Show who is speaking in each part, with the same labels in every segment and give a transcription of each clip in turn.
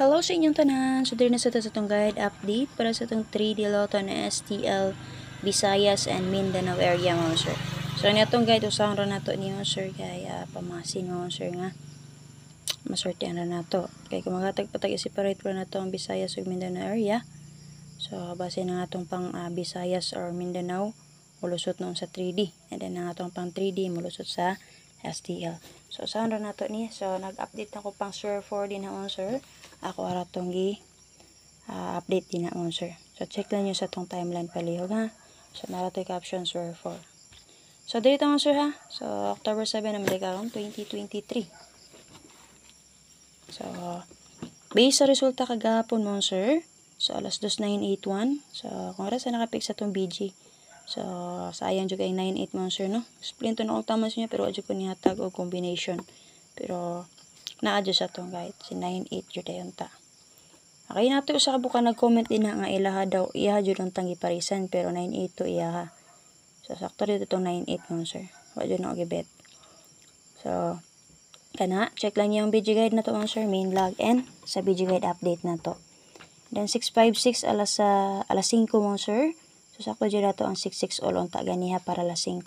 Speaker 1: Hello sa inyong tanan. So, dito na sa itong guide update para sa itong 3D Lotto na STL, Visayas and Mindanao area mga sir. So, itong guide usahan rin nato niyo sir kaya pamasin mga sir nga. Masortihan na nato. Kaya kung magatag-patag i-separate ko na ito ang Visayas o Mindanao area. So, base na natong pang Visayas or Mindanao, mulusot noon sa 3D. And then na natong pang 3D, mulusot sa STL. So, usahan rin nato niya. So, nag-update na ko pang Sir 4 din na sir. Ako aratong update din na sir. So, check lang nyo sa tong timeline palihog ha. So, narato'y caption Sir 4. So, dito sir ha. So, October 7 na karon 2023. So, based sa resulta kagahapon mo sir. So, alas 2:981. So, kung oras na nakapik sa tong BG. So, sayang juga yung 9-8 mo sir no. Explain to na kung tama niya pero adyo ko nihatag o combination. Pero, na-adyo sa tong guide. Si 9-8 jud dayon ta. Okay, nato usa ka buka nag-comment din na nga ilaha daw. Iyaha jud ang tangi parisan pero 9-8 to iyaha. So, sakto dito itong 9-8 mo sir. Wa jud na og-bet. So, kana, check lang yung BG guide na to mga sir. Main log and sa BG guide update na to. Then 656 alas 5 mo sir. So, sakto dyan na to ang 66 all on ta ganiha para alas 5.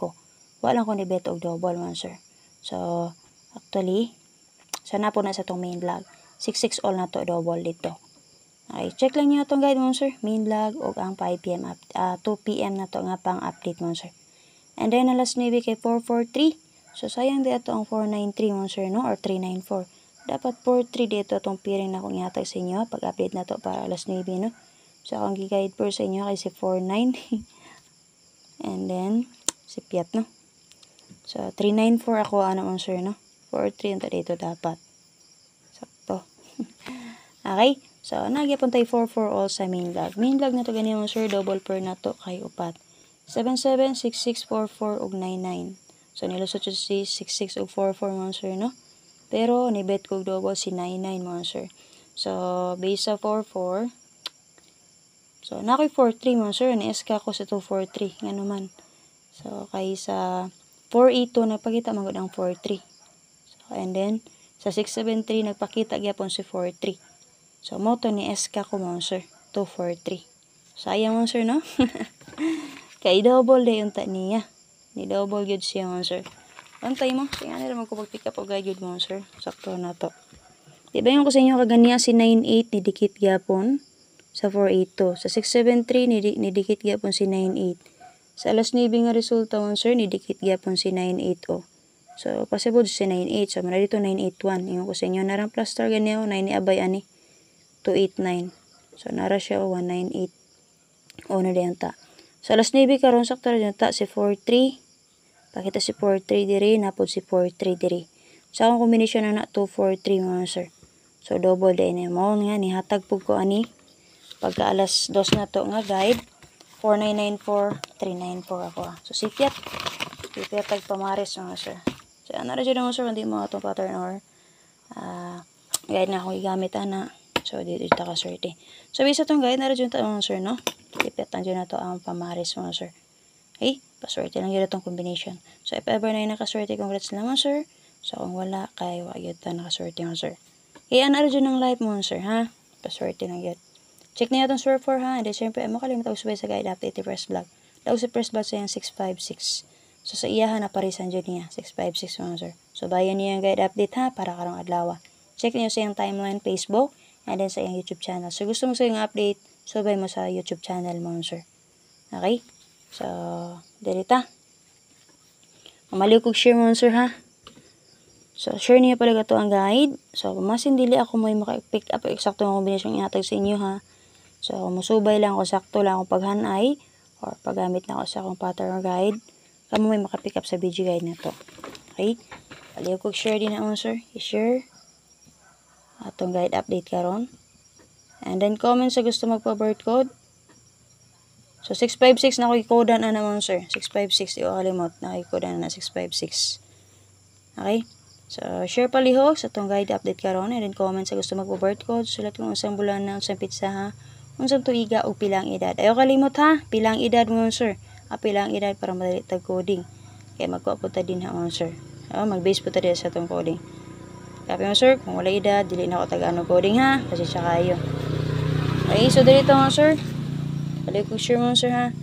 Speaker 1: Wala ko ni bet og double mo sir. So, actually, sana po na sa tong main log. 66 all na to double dito. Okay, check lang niyo itong guide mo sir. Main log o ang 5 PM 2 PM na to nga pang update mo sir. And then alas 9 kay 443. So sayang dito ang 493 mo sir no or 394. Dapat 43 dito itong piring na kong ihatag sa inyo pag update na to para alas 9 no. So akong gi-guide per sa inyo kay si 49. And then si Piat no. So 394 ako ano mo sir no. 43 ito dito dapat. Sakto. Okay. So, nagyapon tayo 4-4 all sa main log. Main log na to ganyan sir, double per na to kay upat. 7-7, 6-6, 4-4, ug 9-9. So, nilusot yun si 6-6 ug 4-4 mga sir, no? Pero, nibet ko double si 9-9 mga sir. So, base sa 4-4. So, nakoy 4-3 mga sir. Ni-SK ko sa 2-4-3. Nga naman. So, kay sa 4-8-2, nagpakita magod ang 4-3. So, and then, sa 6-7-3, nagpakita gyapon si 4-3. So, moto ni SK ko mo, sir. 243. Sayang mo, sir, no? Kaya double day yung ta niya. Ni double good siya mo, sir. Pantay mo. Kaya nga naman ko pag-pick up o good mo, sir. Sakto na to. Diba yung ko sa inyo kaganiya si 98 ni dikit gyapon sa 482. Sa 673 ni dikit gyapon si 98. Sa alas 9 nga resulta mo, sir, ni dikit gyapon si 980. So, possible si 98. So, mara dito 981. Yung ko sa inyo narang plus star ganiya o 9 ni abay ani. 289. So, nara siya o 198. O, na diyan ta. So, alas 9 karon sakto na diyan ta si 43. Pakita si 43 diri. Napod si 43 diri. So, akong kombinasyon na 243 mga sir. So, double din na mo nga. Nihatag po ko ani. Pagka alas 2 na to nga guide. 4994, 394 ako. So, sipiat. Sipiat tagpamaris mga sir. So, ano rin dyan mga sir. Hindi mo itong pattern or guide na akong igamit na. So, dito ka swerte. So, bisa itong guide na rin ito mga sir, no? Ipit lang dyan na ito ang pamaris mga sir. Okay? Paswerte lang yun itong combination. So, if ever na yung nakaswerte, congrats lang mga sir. So, kung wala, kaya wag yun ito nakaswerte mga sir. Okay, ano rin dyan ang live mga sir, ha? Paswerte lang yun. Check na yun itong Sir 4, ha? And then, syempre, makalimutan ko subay sa guide update ni Press Vlog. Daw si Press Vlog sa yung 656. So, sa iya, ha, naparisan dyan niya. 656 mga sir. So, bayan niyo yung guide update, ha? Para karong adlaw. Check niyo sa yung timeline, Facebook, and then sa iyong YouTube channel. So, gusto mo sa iyong update, subay mo sa YouTube channel mo, sir. Okay? So, dirita. Mamaliw kong share mo, sir, ha? So, share niyo pala ito ang guide. So, masin dili ako may maka-pick up eksakto ng kombinasyong ihatag sa inyo, ha? So, musubay lang ako, sakto lang ako paghanay or paggamit na ako sa akong pattern guide. Kamo may maka-pick up sa video guide na to. Okay? Paliw kong share din na, sir. I-share atong guide update karon. And then comment sa gusto magpa-birth code. So 656 na ko i-code na naman sir. 656 di ko kalimot na i-code na 656. Okay? So share palihog sa atong guide update karon and then comment sa gusto magpa-birth code. Sulat kung unsang bulan na unsang pitsa ha. Unsang tuiga o pilang edad. Ayo kalimot ha. Pilang edad mo sir. Pilang edad para madali tag coding. Kaya magkuha po ta din ha sir. Mag-base po ta din sa atong coding. Copy mo sir, kung wala edad, dili na ako taga-ano coding ha, kasi siya kayo. Okay, so dito mga sir. Balik ko share mo sir ha.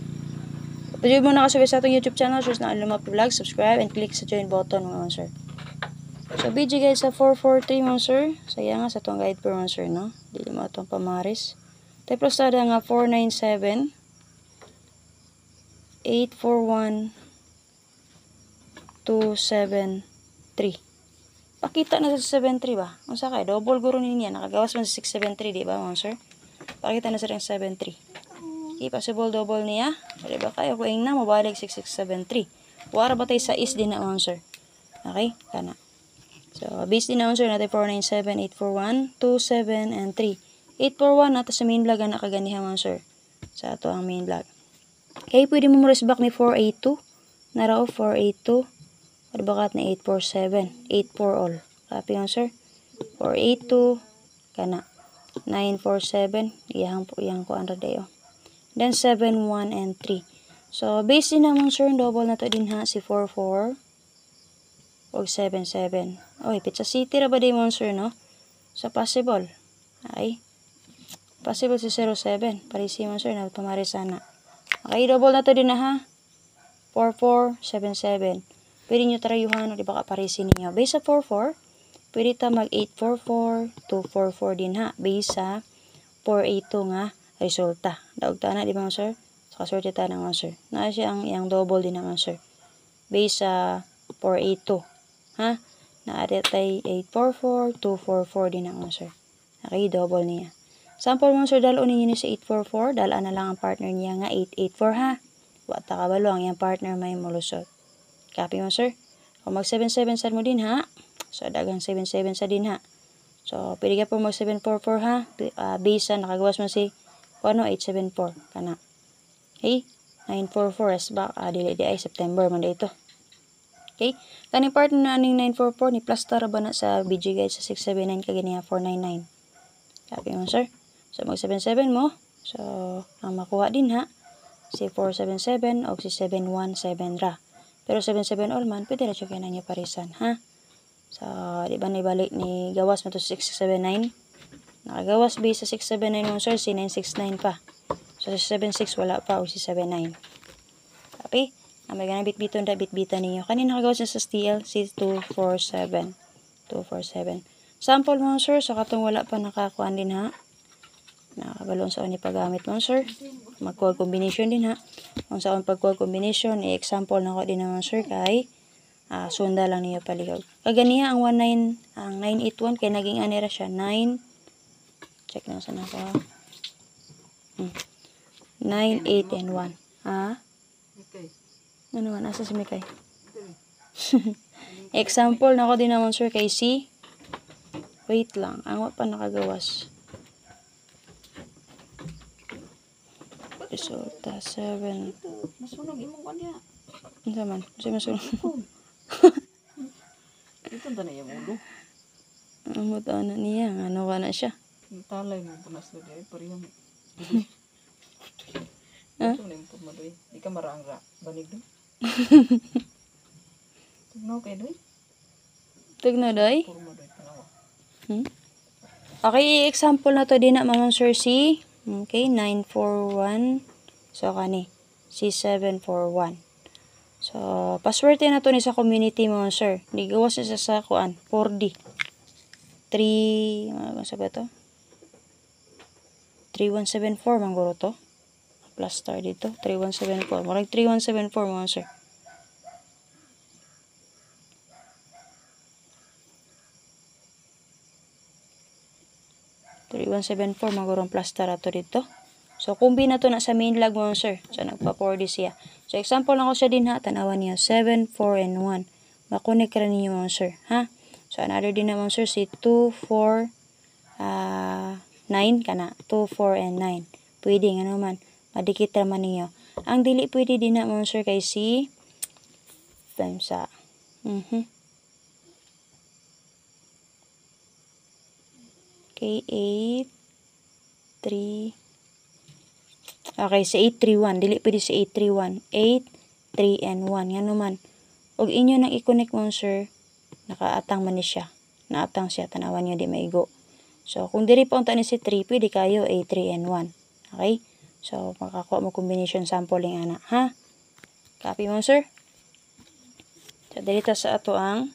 Speaker 1: Pwede mo nakasubay sa atong YouTube channel, sir na Aluma Vlog, subscribe and click sa join button mga sir. So video guys sa 443 mga sir. Saya nga sa itong guide per mga sir no. Dili mo itong pamaris. Tayo sada nga 497 841 273. Pakita na sa 73 ba? Unsa kay double guro niya nakagawas man sa 673 di ba mga sir? Pakita na sa 73. Okay, possible double niya. Di ba kayo ko na mabalik 6673. Wara ba tayo sa is din na mga sir? Okay, kana. So base din na mga sir natin 497 841 27 and 3. 841 nato sa main vlog na kaganihan mga sir. Sa ato ang main vlog. Okay, pwede mo mo back ni 482. Narao 482. Pagbakat na 847. 84 all. Copy nga sir. 482. Kana. 947. Iyang ko ang radyo. Then 71 and 3. So, base din naman sir. Double na to din ha. Si 44. O 77. Oy, Pizza City ra ba din mo sir no? So, possible. Okay. Possible si 07. Parisi mo sir na pamari sana. Okay, double na to din na ha. 4477. Pwede nyo tarayuhan o di ba kaparisi ninyo. Base sa 44, pwede ta mag 844, 244 din ha. Base sa 482 nga resulta. Daog ta na di ba mga sir? So kasorte ta na mga sir. Na siya ang iyang double din naman sir. Base sa 482. Ha? Naari tay 844, 244 din naman sir. Okay, double niya. Sample mga sir, dalo ninyo sa 844. Dalaan na lang ang partner niya nga 884 ha. Wata kabalo ang iyang partner may mulusot. Copy mo sir. Kung mag 77 sad mo din ha. So dagang 77 sa din ha. So pwede ka po mag 744 ha. Base nakagawas mo si 874 kana. Okay? 944 as back dili di ay September man ito. Okay? Kaning partner na aning 944 ni plaster ba na sa BG guide sa 679 kaganiya 499. Copy mo sir. So mag 77 mo. So ang makuha din ha. Si 477 o si 717 ra. Pero 77 all man, pwede na siya kaya na niya parisan, ha? So, di ba nibalik ni gawas mo to 679? Nakagawas base sa 679 mo, sir, si 969 pa. So, si 76 wala pa, o si 79. Okay? May ganang bit-biton na bit-bitan ninyo. Kanina nakagawas na sa STL, si 247. 247. Sample mo, sir, so katong wala pa nakakuan din, ha? Nakabalon sa ni paggamit mo, sir. Mag-code combination din, ha? Kung saan pag-code combination, i-example na ko din naman, sir, kay sunda lang niya paligog. Kaganiya ang 981, kaya naging anira siya, 9, check na saan ako, 9, 8, and 1. Ha? Ano naman, asa si Mikay? Example na ko din naman, sir, kay C. Wait lang, ang pa nakagawas. Resulta 7.
Speaker 2: Masunog imong kanya.
Speaker 1: Ano man? Kasi masunog.
Speaker 2: Ito na yung ulo.
Speaker 1: Ang muta na niya. Ano ka na siya?
Speaker 2: Yung talay mo punas na dahil parehong.
Speaker 1: Ha?
Speaker 2: Ito na yung pumadoy. Di ka maraang banig doon. Tugnaw kayo doon.
Speaker 1: Tugnaw doy?
Speaker 2: Pumadoy tanawa.
Speaker 1: Okay, example na to din na mga sir C. Okay, 941. So, kani. C741. So, password na to ni sa community mga sir. Di gawas na sa kuan. 4D. 3, ano sa ba to? 3174 mangguro to. Plus star dito. 3174. Marag 3174 mga sir. magurong plaster ato dito. So, kumbi na to na sa main log mo, sir. So, nagpa-4D siya. So, example lang ko siya din ha. Tanawan niyo. 7, 4, and 1. Makunik ka rin ninyo, mga sir. Ha? So, another din naman, sir. Si 2, 4, 9 ka na. 2, 4, and 9. Pwede nga naman. Madikit naman ninyo. Ang dili pwede din na, mga sir, kay si times sa Okay, 8, 3. Okay, sa 831. Dili pwede sa 831. 8, 3, and 1. Yan naman. Og inyo nang i-connect mo, sir, nakaatang man ni siya. naatang siya, tanawan nyo di maigo. So, kung diri pa unta ni si 3, pwede kayo a 3 and 1. Okay? So, makakuha mo combination sampling ana, ha? Copy mo, sir? So, dito sa ato ang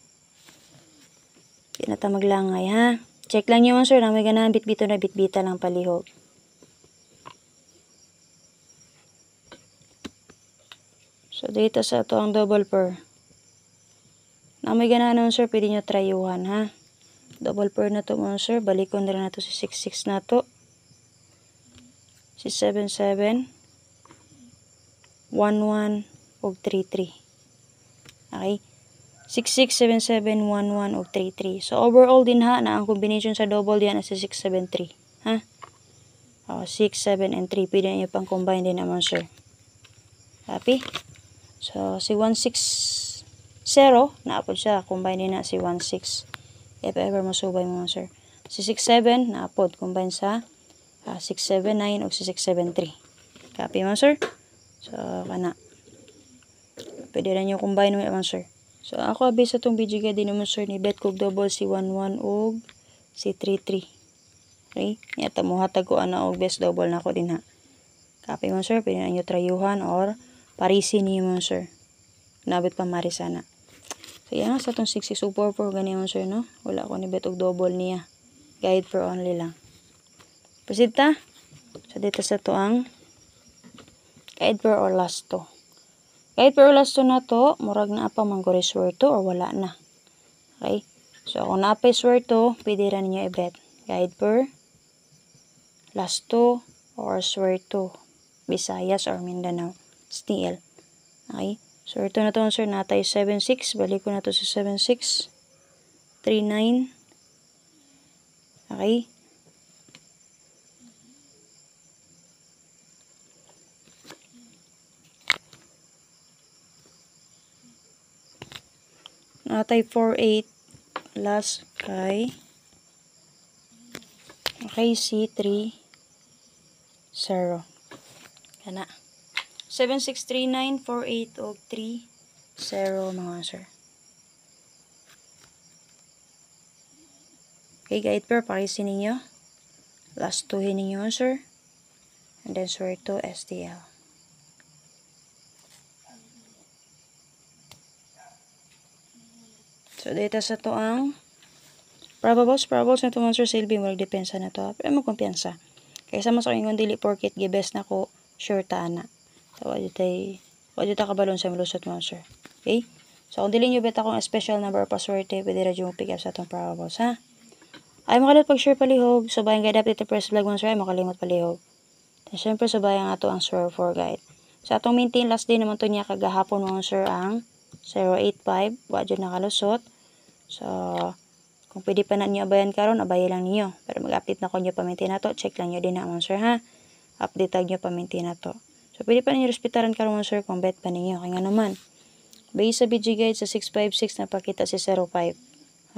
Speaker 1: di na ta maglangay, ha? Check lang nyo, sir, na may ganahan bitbito na bitbita lang palihog. So, dito sa ato ang double pair. Na may ganahan, sir, pwede nyo tryuhan, ha? Double pair na to, sir. Balikon na rin na to si 6-6 na to. Si 7-7. 1-1 o 3-3. Okay? 6-6, 7-7, 1-1 o 3-3. So, overall din ha, na ang combination sa double diyan ay si 6-7-3. Ha? 6, 7, and 3. Pwede nyo pang combine din naman, sir. Copy? So, si 1-6-0, naapod siya. Combine din na si 1-6. If ever masubay mo, sir. Si 6-7, naapod. Combine sa 6-7-9 o si 6-7-3. Copy mo, sir? So, kana. Pwede rin yung combine mo naman, sir. So, ako abis sa itong video ka din naman, sir, ni bet kog double si 1-1 o si 3-3. Okay? Yata mo hatag ko ana og best double na ako din, ha. Copy mo, sir. Pwede na nyo tryuhan or parisin niyo mo, sir. Nabit pa marisana. So, yan sa itong 6-6 o 4-4 ganyan mo, sir, no? Wala ko ni bet og double niya. Guide for only lang. Proceed ta? So, dito sa ito ang guide for or last to. Guide for or last to na to, murag na apa manggore swerto or wala na. Okay? So, kung naapay swerto, pwede rin ninyo i-bet. Guide per, last to, or swerto. Visayas or Mindanao. Still. Okay? Swerto na to, sir. Natay 7-6. Balik ko na to sa 7-6. 3-9. Okay? Natay 4-8. Last kay C3 0. Kana 7639 48 og 3 0 mga sir. Okay, guide per parisin ninyo. Last 2 ninyo, sir. And then swear to STL. So, dito sa to ang probables na ito, sir, silbi mo, depensa na to. Pero mo kumpiyansa. Kaysa mas ingon dili porket gibes na ko, sure ta na. So, wadyo ta kabalon sa malusot mo, sir. Okay? So, kung dili nyo bet akong special number or password, pwede radyo mo pick up sa itong probables, ha? Ay makalimot pag-share palihog. So, bayan guide update press vlog mo, sir, ay makalimot palihog. Then, syempre, so bayan nga to ang swear for guide. Sa atong maintain last day naman to niya kagahapon mo, sir, ang 085. Wadyo nakalusot. So, kung pwede pa na niyo abayan karon, abay lang niyo. Pero mag-update na ko niyo pamintin na to. Check lang niyo din naman, sir, ha? Update tag niyo pamintin na to. So, pwede pa niyo respetaran karon, sir, kung bet pa ninyo. Kaya nga naman, base sa BG guide sa 656, napakita si 05.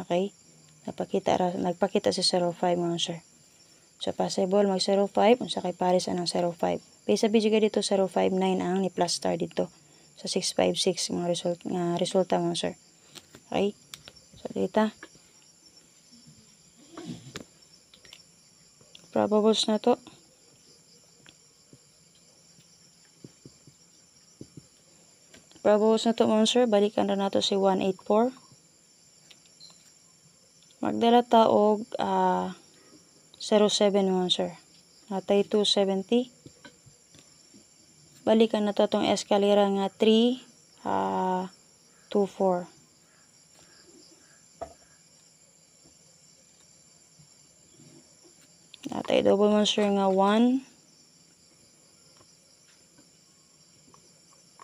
Speaker 1: Okay? Nagpakita si 05, mga sir. So, possible mag 05, unsa kay pares anang 05. Base sa BG guide dito, 059 ang ni plus star dito. Sa 656, mga resulta, mga sir. Okay? So, dito. Probables na to. Probables na to, mga sir. Balikan na nato si 184. Magdala ta og 07, mga sir. Natay 270. Balikan na to itong escalera nga 324. Natay double, mga sir, nga 1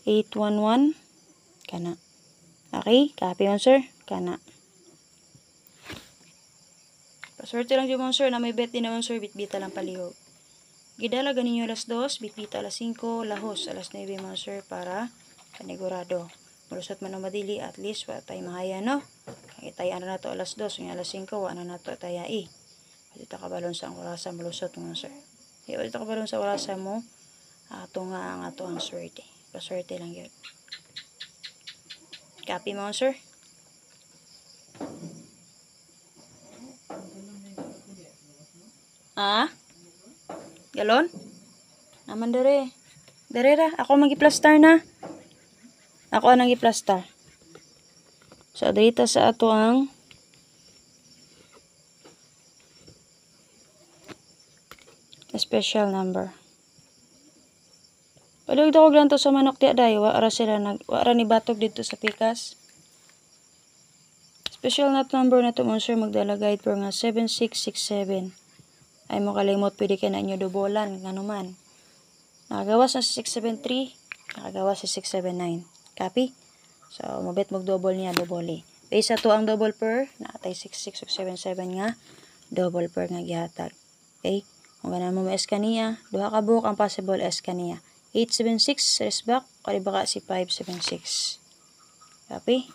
Speaker 1: 811. Kana. Okay? Copy, mga sir. Kana. Paswerte lang dyan, mga sir, na may bet din naman, sir, bitbita lang palihog. Gidala ganinyo alas 2, bitbita alas 5, lahos alas 9, mga sir, para panigurado. Malusot man ang madili, at least, wala tayo mahaya, no? Kaya na to alas 2, yung alas 5, wala na to tayo Pwede ta kabalon sa ang orasa, malusot, mga sir. Pwede ta kabalon sa orasa mo, ato nga ang swerte. Paswerte lang yun. Copy, mga sir. Ah? Galon? Naman dere. Dere ra. Ako magi-plaster na. Ako ang nagi-plaster. So, dito sa ato ang special number. Palugdog lang to sa manok di aday. Wara ni batog dito sa pikas. Special number na to monster magdala guide per nga 7667. Ay mo kalimot pwede ka na inyo dubolan nga naman. Nakagawas na sa 673, nakagawas sa 679. Copy? So, mabit mag-double niya, double. Base sa to ang double per, naatay 66677 nga, double per nga gihatag. Okay? Kung ganun mo ma-S kaniya, duha ka buhok ang possible S kaniya. 876, rest back, o baka si 576. Copy?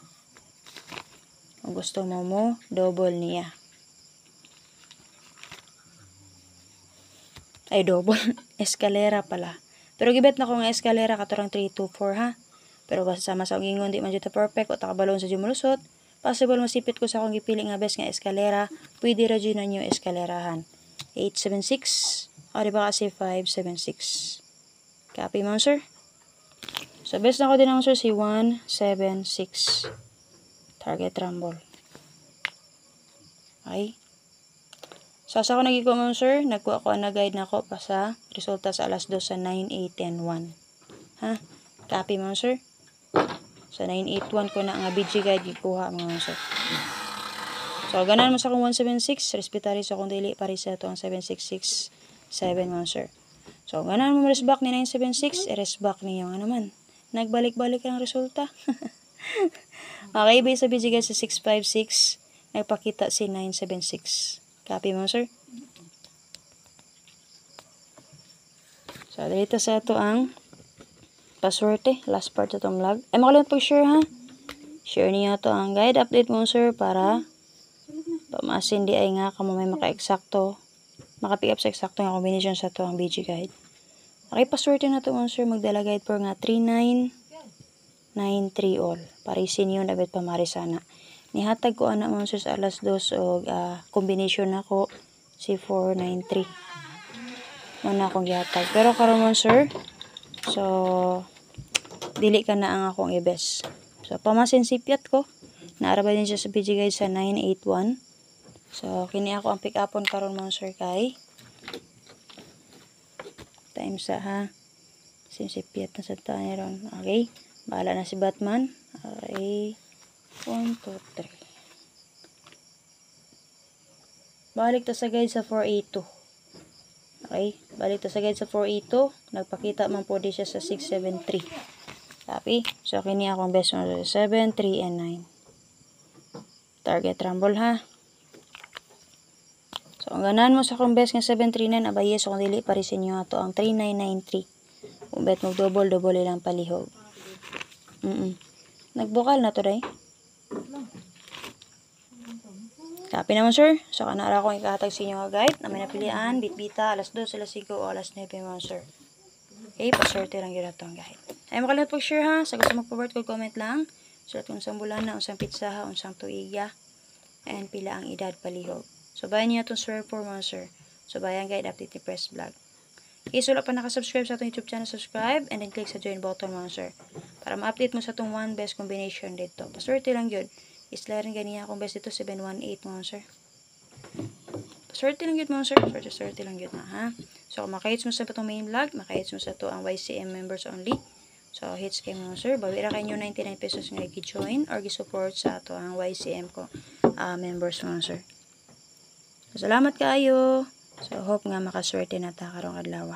Speaker 1: Kung gusto mo double niya. Ay, double. Eskalera pala. Pero gibet na ko nga eskalera katurang 324 ha. Pero basta sama sa akong ingon, di man dito perfect. O takabalon sa jumulusot. Possible masipit ko sa akong gipili nga best nga eskalera. Pwede ra dyan na nyo eskalerahan. 876. O di ba kasi 576. Copy mo, sir? So, best na ko din ang sir si 176. Target rumble. Okay? So, sa ako nagiko mo, sir, nagkuha ko na guide na ko pa sa resulta sa alas 2 sa 9811. Ha? Copy mo, sir? Sa 981 ko na nga BG guide gikuha mo, sir. So, ganan mo sa akong 176. Respetary sa akong dili pari sa ito ang 7667 mo, sir. So, ganan mo resback ni 976. I-resback niyo nga naman. Nagbalik-balik ang resulta. Okay, base sa BG guide sa 656. Nagpakita si 976. Copy mo, sir? So, dito sa ito ang paswerte. Last part sa itong vlog. Ay, makalimut pag-share, ha? Share niyo ito ang guide. Update mo, sir, para pamasin di ay nga kamo may maka-eksakto. Maka-pick up sa eksakto nga combination sa ito ang BG guide. Okay, paswerte na ito, sir. Magdala guide for nga 3993 all. Parisin yun, abit pamari sana. Nihatag ko anak mo, sir, sa alas 2 o combination ako si 493. Muna akong gihatag. Pero karon mo, sir, so, dili ka na ang akong ibes. So, pamasin sipyat ko. Naarabay din siya sa PG guide sa 981. So, kini ako ang pick upon karon mo, sir, kay time sa ha. Sipyat na sa tayo ron. Okay? Bahala na si Batman. Okay. 1, 2, 3. Balik to sa guide sa 482. Okay? Balik to sa guide sa 482. Nagpakita man po di siya sa 673. Copy? So, kini akong best mo sa 7, 3, and 9. Target rumble, ha? So, ang ganan mo sa akong best nga 739, abaye, so kung dili parisin nyo ato ang 3993. Kung bet mo double ilang palihog. Nagbukal na to, day. Copy naman, sir. So, kanara akong ikahatag sa inyo nga guide na may napilian, bitbita, alas 2, alas 5, o alas 9 mo, sir. Okay, paswerte lang yun ito ang guide. Ay, makalimut pag-share, ha. Sa gusto mag-forward ko, comment lang. Sulat kung saan bulan na, unsang pizza, ha, unsang tuiga, and pila ang edad palihog. So, bayan niyo itong swear for mo, sir. So, bayan guide update ni Press Vlog. Okay, so, pa nakasubscribe sa itong YouTube channel, subscribe, and then click sa join button mo, sir. Para ma-update mo sa itong one best combination dito. Paswerte lang yun. Isla rin ganyan akong best dito, 718 mo, sir. Paswerte lang yun mo, sir. Paswerte lang yun na, ha. So, kung makahits mo sa itong main vlog, makahits mo sa ito ang YCM members only. So, hits kayo mo, sir. Bawira kayo 99 pesos nga i-join or i-support sa ito ang YCM ko members mo, sir. So, salamat kayo. So, hope nga makaswerte na ta karong adlaw.